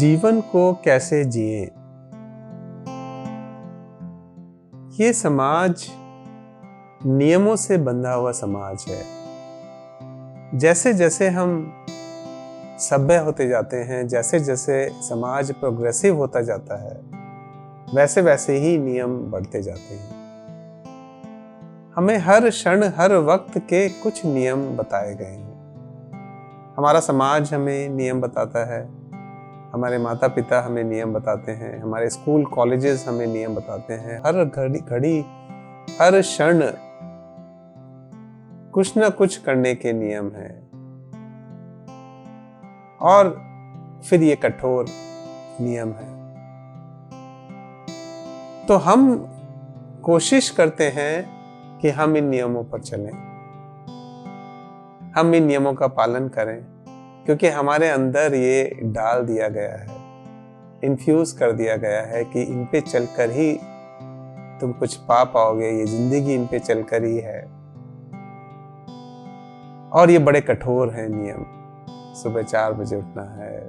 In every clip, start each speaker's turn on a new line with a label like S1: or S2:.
S1: जीवन को कैसे जिएं? ये समाज नियमों से बंधा हुआ समाज है। जैसे जैसे हम सभ्य होते जाते हैं, जैसे जैसे समाज प्रोग्रेसिव होता जाता है, वैसे वैसे ही नियम बढ़ते जाते हैं। हमें हर क्षण हर वक्त के कुछ नियम बताए गए हैं। हमारा समाज हमें नियम बताता है, हमारे माता पिता हमें नियम बताते हैं, हमारे स्कूल कॉलेजेस हमें नियम बताते हैं। हर घड़ी हर क्षण कुछ ना कुछ करने के नियम हैं। और फिर ये कठोर नियम है। तो हम कोशिश करते हैं कि हम इन नियमों पर चलें, हम इन नियमों का पालन करें, क्योंकि हमारे अंदर ये डाल दिया गया है, इन्फ्यूज कर दिया गया है कि इन पे चलकर ही तुम कुछ पा पाओगे। ये जिंदगी इन पे चलकर ही है। और ये बड़े कठोर हैं नियम। सुबह 4 बजे उठना है,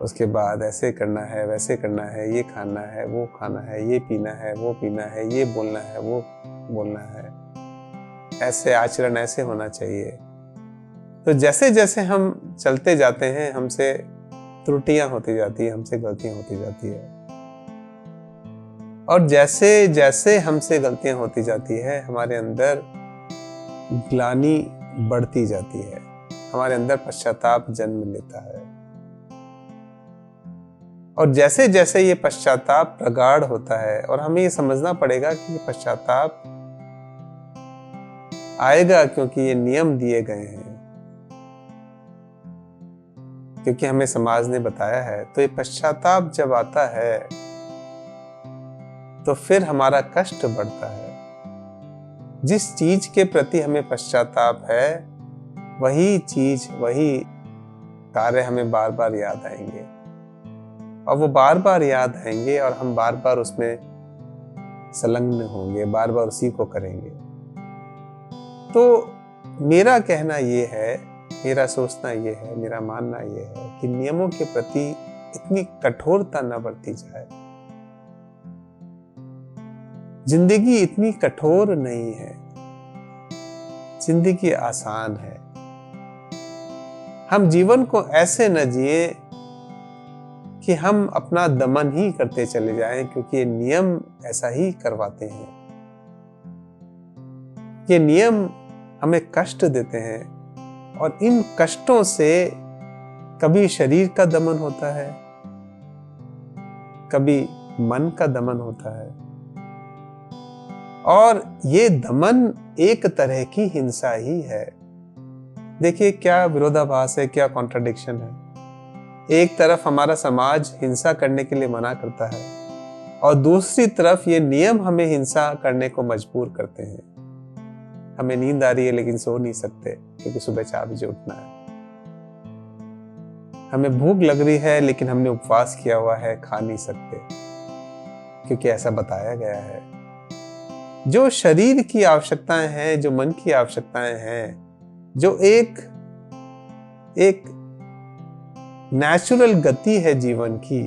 S1: उसके बाद ऐसे करना है, वैसे करना है, ये खाना है, वो खाना है, ये पीना है, वो पीना है, ये बोलना है, वो बोलना है, ऐसे आचरण ऐसे होना चाहिए। तो जैसे जैसे हम चलते जाते हैं, हमसे त्रुटियां होती जाती है, हमसे गलतियां होती जाती है। और जैसे जैसे हमसे गलतियां होती जाती है, हमारे अंदर ग्लानि बढ़ती जाती है, हमारे अंदर पश्चाताप जन्म लेता है। और जैसे जैसे ये पश्चाताप प्रगाढ़ होता है, और हमें ये समझना पड़ेगा कि ये पश्चाताप आएगा क्योंकि ये नियम दिए गए हैं, क्योंकि हमें समाज ने बताया है। तो ये पश्चाताप जब आता है तो फिर हमारा कष्ट बढ़ता है। जिस चीज के प्रति हमें पश्चाताप है, वही चीज, वही कार्य हमें बार बार याद आएंगे, और वो बार बार याद आएंगे, और हम बार बार उसमें संलग्न होंगे, बार बार उसी को करेंगे। तो मेरा कहना ये है, मेरा सोचना ये है, मेरा मानना ये है कि नियमों के प्रति इतनी कठोरता न बरती जाए। जिंदगी इतनी कठोर नहीं है, जिंदगी आसान है। हम जीवन को ऐसे न जिए कि हम अपना दमन ही करते चले जाएं, क्योंकि ये नियम ऐसा ही करवाते हैं। ये नियम हमें कष्ट देते हैं, और इन कष्टों से कभी शरीर का दमन होता है, कभी मन का दमन होता है। और ये दमन एक तरह की हिंसा ही है। देखिए क्या विरोधाभास है, क्या कॉन्ट्रडिक्शन है। एक तरफ हमारा समाज हिंसा करने के लिए मना करता है, और दूसरी तरफ ये नियम हमें हिंसा करने को मजबूर करते हैं। हमें नींद आ रही है लेकिन सो नहीं सकते, क्योंकि सुबह 4 बजे उठना है। हमें भूख लग रही है लेकिन हमने उपवास किया हुआ है, खा नहीं सकते, क्योंकि ऐसा बताया गया है। जो शरीर की आवश्यकताएं हैं, जो मन की आवश्यकताएं हैं, जो एक नेचुरल गति है जीवन की,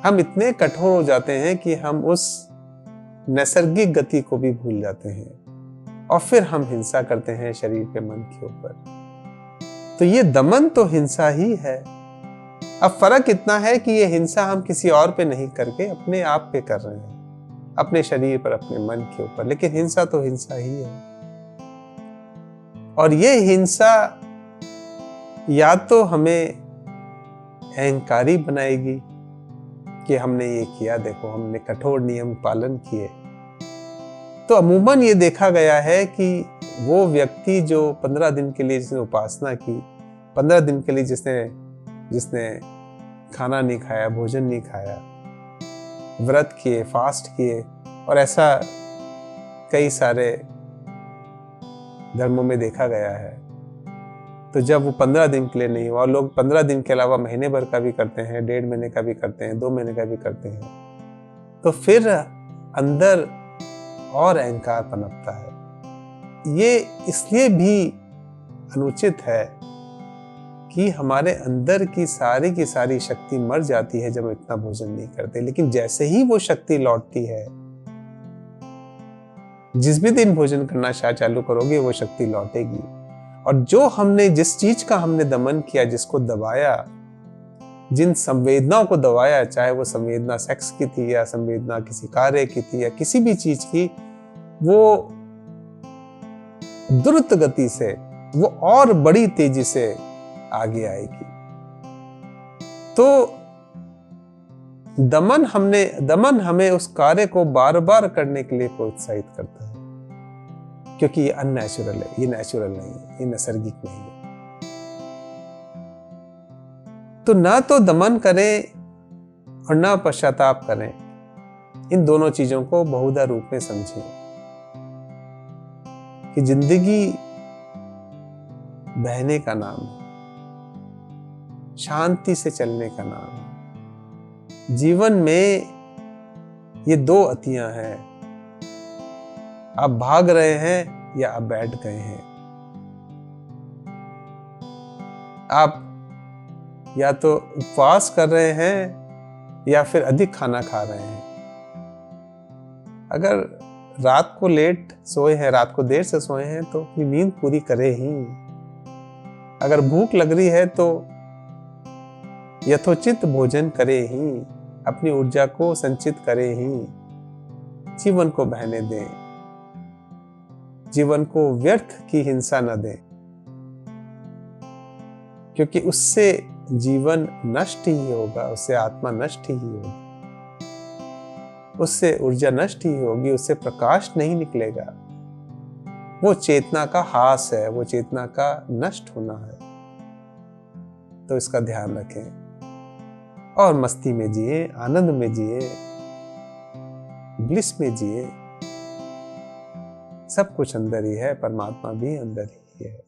S1: हम इतने कठोर हो जाते हैं कि हम उस नैसर्गिक गति को भी भूल जाते हैं, और फिर हम हिंसा करते हैं शरीर पे, मन के ऊपर। तो ये दमन तो हिंसा ही है। अब फर्क इतना है कि ये हिंसा हम किसी और पे नहीं करके अपने आप पे कर रहे हैं, अपने शरीर पर, अपने मन के ऊपर। लेकिन हिंसा तो हिंसा ही है। और ये हिंसा या तो हमें अहंकारी बनाएगी कि हमने ये किया, देखो हमने कठोर नियम पालन किए। तो अमूमन ये देखा गया है कि वो व्यक्ति जो 15 दिन के लिए जिसने उपासना की, 15 दिन के लिए जिसने खाना नहीं खाया, भोजन नहीं खाया, व्रत किए, फास्ट किए, और ऐसा कई सारे धर्मों में देखा गया है। तो जब वो 15 दिन के लिए नहीं हुआ, और लोग 15 दिन के अलावा महीने भर का भी करते हैं, 1.5 महीने का भी करते हैं, 2 महीने का भी करते हैं, तो फिर अंदर और अहंकार पनपता है। ये इसलिए भी अनुचित है कि हमारे अंदर की सारी शक्ति मर जाती है जब हम इतना भोजन नहीं करते। लेकिन जैसे ही वो शक्ति लौटती है, जिस भी दिन भोजन करना चालू करोगे वो शक्ति लौटेगी। और जो हमने जिस चीज का हमने दमन किया, जिसको दबाया, जिन संवेदनाओं को दबाया, चाहे वो संवेदना सेक्स की थी या संवेदना किसी कार्य की थी या किसी भी चीज की, वो द्रुत गति से, वो और बड़ी तेजी से आगे आएगी। तो दमन हमें उस कार्य को बार बार करने के लिए प्रोत्साहित करता है, क्योंकि ये अननेचुरल है, ये नेचुरल नहीं है, ये नैसर्गिक नहीं है। तो ना तो दमन करें और ना पश्चाताप करें, इन दोनों चीजों को बहुधा रूप में समझें कि जिंदगी बहने का नाम है, शांति से चलने का नाम है। जीवन में ये दो अतियां हैं, आप भाग रहे हैं या आप बैठ गए हैं। आप या तो उपवास कर रहे हैं या फिर अधिक खाना खा रहे हैं। अगर रात को लेट सोए हैं, रात को देर से सोए हैं, तो अपनी नींद पूरी करे ही। अगर भूख लग रही है तो यथोचित भोजन करे ही, अपनी ऊर्जा को संचित करे ही। जीवन को बहने दें, जीवन को व्यर्थ की हिंसा न दें, क्योंकि उससे जीवन नष्ट ही होगा, उससे आत्मा नष्ट ही होगी, उससे ऊर्जा नष्ट ही होगी, उससे प्रकाश नहीं निकलेगा। वो चेतना का हास है, वो चेतना का नष्ट होना है। तो इसका ध्यान रखें और मस्ती में जिए, आनंद में जिए, ब्लिस में जिए। सब कुछ अंदर ही है, परमात्मा भी अंदर ही है।